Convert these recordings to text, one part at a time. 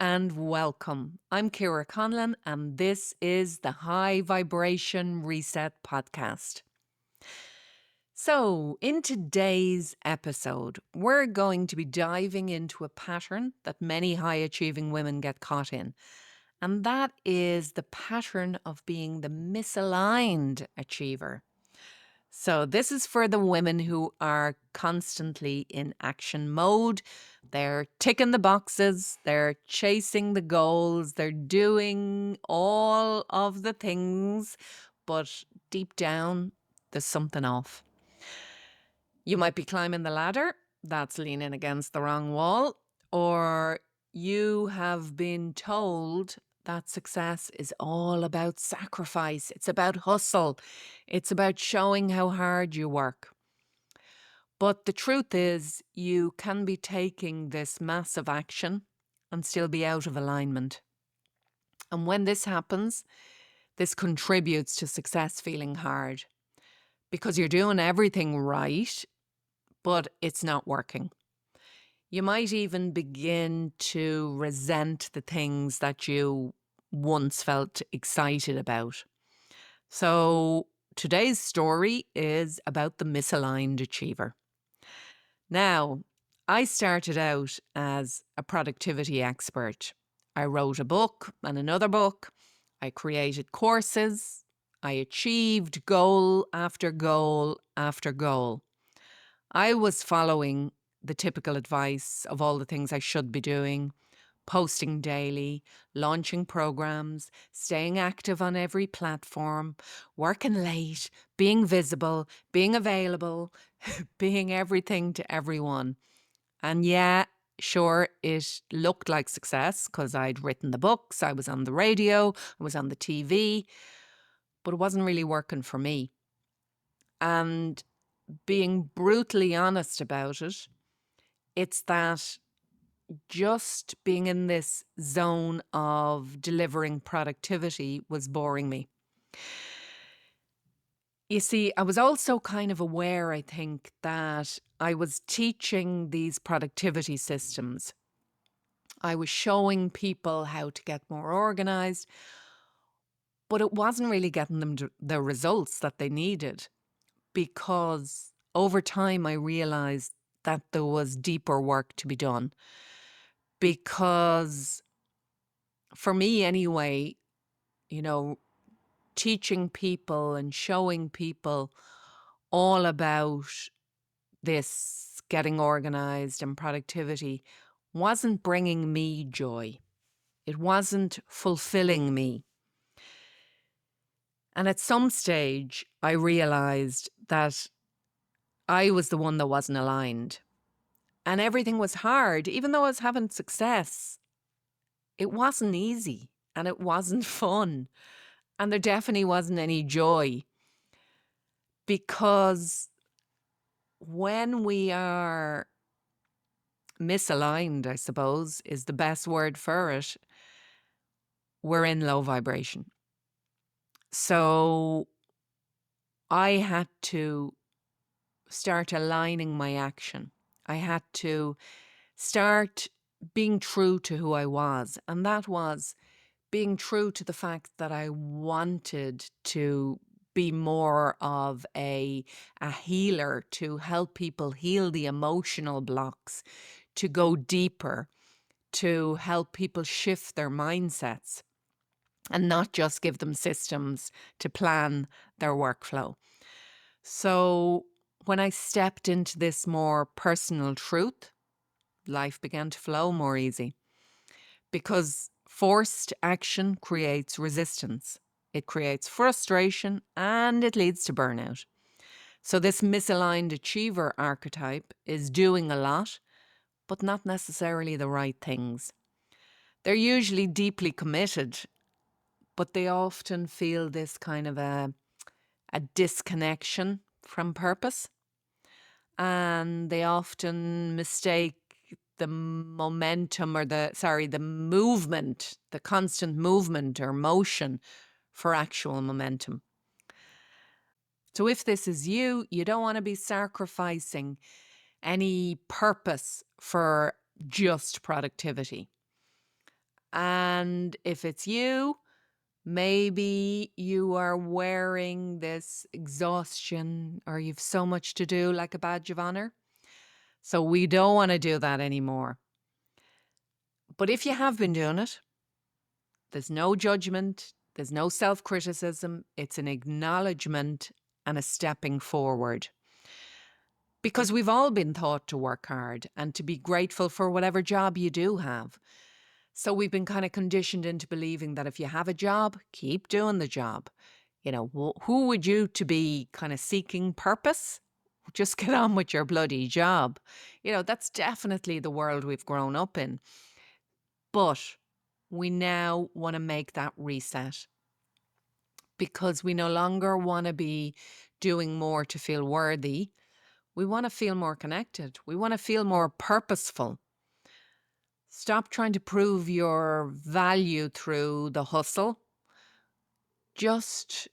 and welcome. I'm Ciara Conlon, and this is the High Vibration Reset Podcast. So, in today's episode, we're going to be diving into a pattern that many high achieving women get caught in, and that is the pattern of being the misaligned achiever. So, this is for the women who are constantly in action mode. They're ticking the boxes, they're chasing the goals, they're doing all of the things, but deep down, there's something off. You might be climbing the ladder, that's leaning against the wrong wall, or you have been told that success is all about sacrifice. It's about hustle. It's about showing how hard you work. But the truth is, you can be taking this massive action and still be out of alignment. And when this happens, this contributes to success feeling hard because you're doing everything right, but it's not working. You might even begin to resent the things that you once felt excited about. So today's story is about the misaligned achiever. Now, I started out as a productivity expert. I wrote a book and another book. I created courses. I achieved goal after goal after goal. I was following the typical advice of all the things I should be doing: posting daily, launching programs, staying active on every platform, working late, being visible, being available, being everything to everyone. And yeah, sure, it looked like success because I'd written the books, I was on the radio, I was on the TV, but it wasn't really working for me. And being brutally honest about it, it's that just being in this zone of delivering productivity was boring me. You see, I was also kind of aware, I think, that I was teaching these productivity systems. I was showing people how to get more organized, but it wasn't really getting them the results that they needed, because over time I realized that there was deeper work to be done. Because for me anyway, you know, teaching people and showing people all about this getting organized and productivity wasn't bringing me joy. It wasn't fulfilling me. And at some stage, I realized that I was the one that wasn't aligned. And everything was hard. Even though I was having success, it wasn't easy and it wasn't fun. And there definitely wasn't any joy, because when we are misaligned, I suppose, is the best word for it, we're in low vibration. So I had to start aligning my action. I had to start being true to who I was. And that was being true to the fact that I wanted to be more of a healer, to help people heal the emotional blocks, to go deeper, to help people shift their mindsets and not just give them systems to plan their workflow. So when I stepped into this more personal truth, life began to flow more easy, because forced action creates resistance. It creates frustration and it leads to burnout. So this misaligned achiever archetype is doing a lot, but not necessarily the right things. They're usually deeply committed, but they often feel this kind of a disconnection from purpose. And they often mistake the momentum or the movement, the constant movement or motion for actual momentum. So if this is you, you don't want to be sacrificing any purpose for just productivity. And if it's you, maybe you are wearing this exhaustion or you've so much to do like a badge of honor. So we don't want to do that anymore. But if you have been doing it, there's no judgment, there's no self-criticism. It's an acknowledgement and a stepping forward. Because we've all been taught to work hard and to be grateful for whatever job you do have. So we've been kind of conditioned into believing that if you have a job, keep doing the job. You know, who would you to be kind of seeking purpose? Just get on with your bloody job. You know, that's definitely the world we've grown up in. But we now want to make that reset because we no longer want to be doing more to feel worthy. We want to feel more connected. We want to feel more purposeful. Stop trying to prove your value through the hustle. Just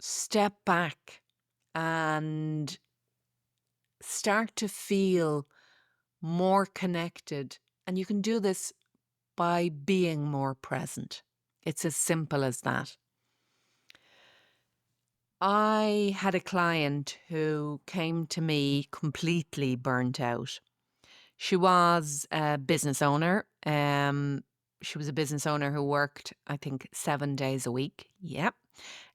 step back and start to feel more connected. And you can do this by being more present. It's as simple as that. I had a client who came to me completely burnt out. She was a business owner. She was a business owner who worked, I think, 7 days a week. Yep.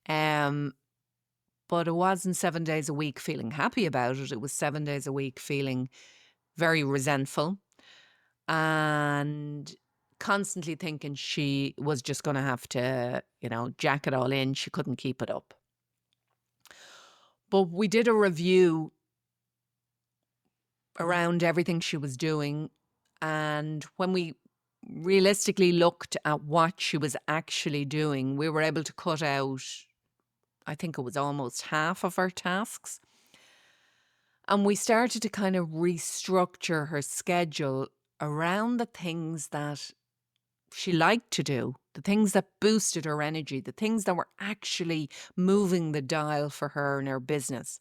But it wasn't 7 days a week feeling happy about it. It was 7 days a week feeling very resentful and constantly thinking she was just going to have to, jack it all in. She couldn't keep it up. But we did a review around everything she was doing. And when we realistically looked at what she was actually doing, we were able to cut out, I think it was almost half of her tasks. And we started to kind of restructure her schedule around the things that she liked to do, the things that boosted her energy, the things that were actually moving the dial for her in her business.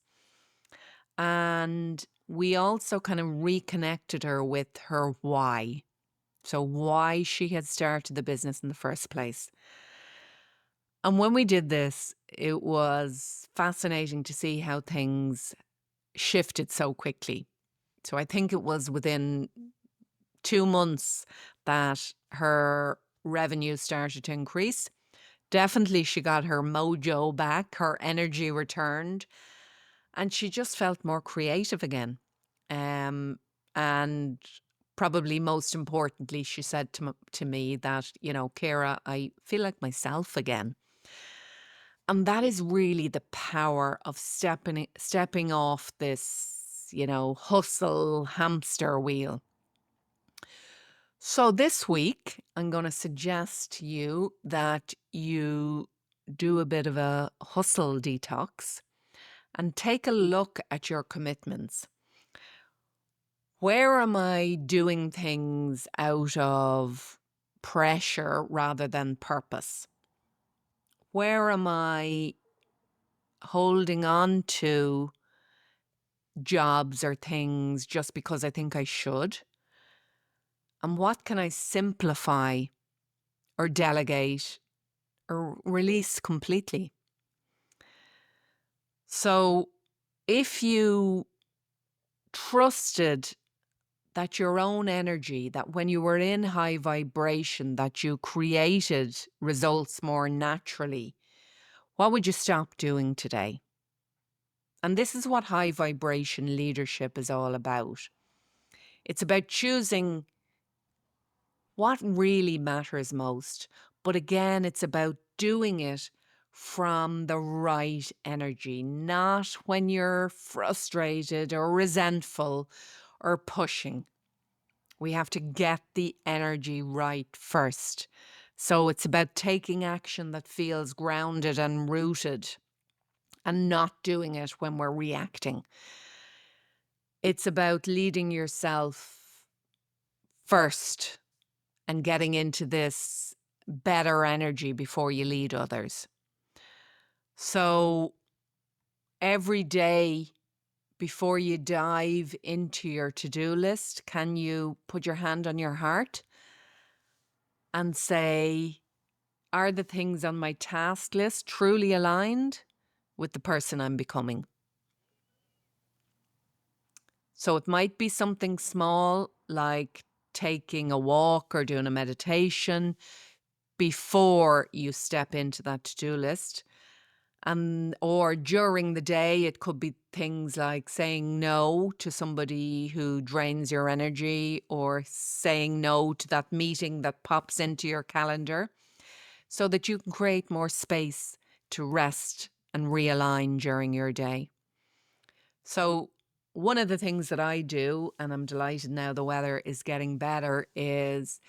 And we also kind of reconnected her with her why. So why she had started the business in the first place. And when we did this, it was fascinating to see how things shifted so quickly. So I think it was within 2 months that her revenue started to increase. Definitely she got her mojo back, her energy returned, and she just felt more creative again. And probably most importantly, she said to me that, Ciara, I feel like myself again. And that is really the power of stepping off this, hustle hamster wheel. So this week, I'm going to suggest to you that you do a bit of a hustle detox and take a look at your commitments. Where am I doing things out of pressure rather than purpose? Where am I holding on to jobs or things just because I think I should? And what can I simplify or delegate or release completely? So if you trusted that your own energy, that when you were in high vibration, that you created results more naturally, what would you stop doing today? And this is what high vibration leadership is all about. It's about choosing what really matters most. But again, it's about doing it from the right energy, not when you're frustrated or resentful or pushing. We have to get the energy right first. So it's about taking action that feels grounded and rooted and not doing it when we're reacting. It's about leading yourself first and getting into this better energy before you lead others. So every day before you dive into your to-do list, can you put your hand on your heart and say, are the things on my task list truly aligned with the person I'm becoming? So it might be something small like taking a walk or doing a meditation before you step into that to-do list. And or during the day, it could be things like saying no to somebody who drains your energy, or saying no to that meeting that pops into your calendar, so that you can create more space to rest and realign during your day. So one of the things that I do, and I'm delighted now the weather is getting better, is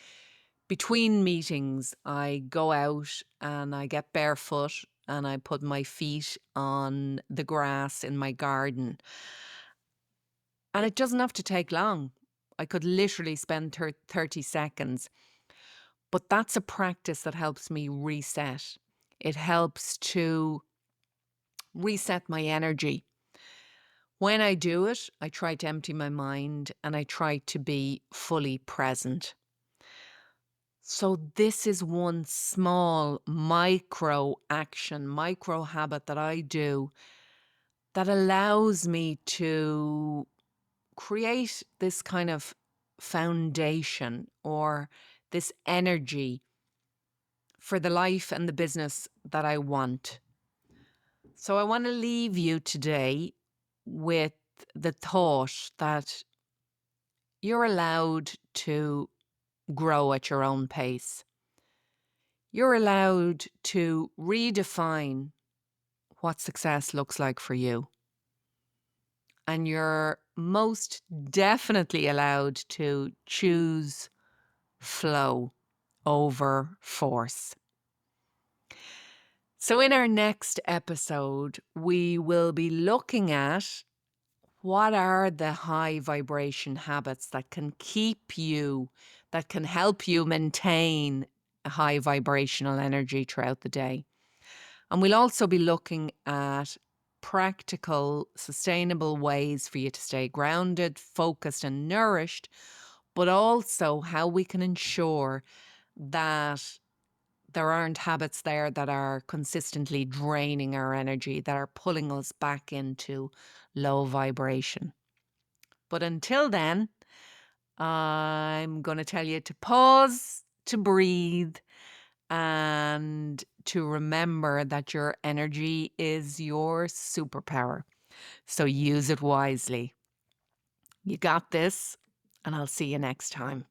between meetings, I go out and I get barefoot and I put my feet on the grass in my garden. And it doesn't have to take long. I could literally spend 30 seconds. But that's a practice that helps me reset. It helps to reset my energy. When I do it, I try to empty my mind and I try to be fully present. So this is one small micro action, micro habit that I do that allows me to create this kind of foundation or this energy for the life and the business that I want. So I want to leave you today with the thought that you're allowed to grow at your own pace. You're allowed to redefine what success looks like for you. And you're most definitely allowed to choose flow over force. So, in our next episode, we will be looking at what are the high vibration habits that can keep you, that can help you maintain a high vibrational energy throughout the day. And we'll also be looking at practical, sustainable ways for you to stay grounded, focused, and nourished, but also how we can ensure that there aren't habits there that are consistently draining our energy, that are pulling us back into low vibration. But until then, I'm going to tell you to pause, to breathe, and to remember that your energy is your superpower. So use it wisely. You got this, and I'll see you next time.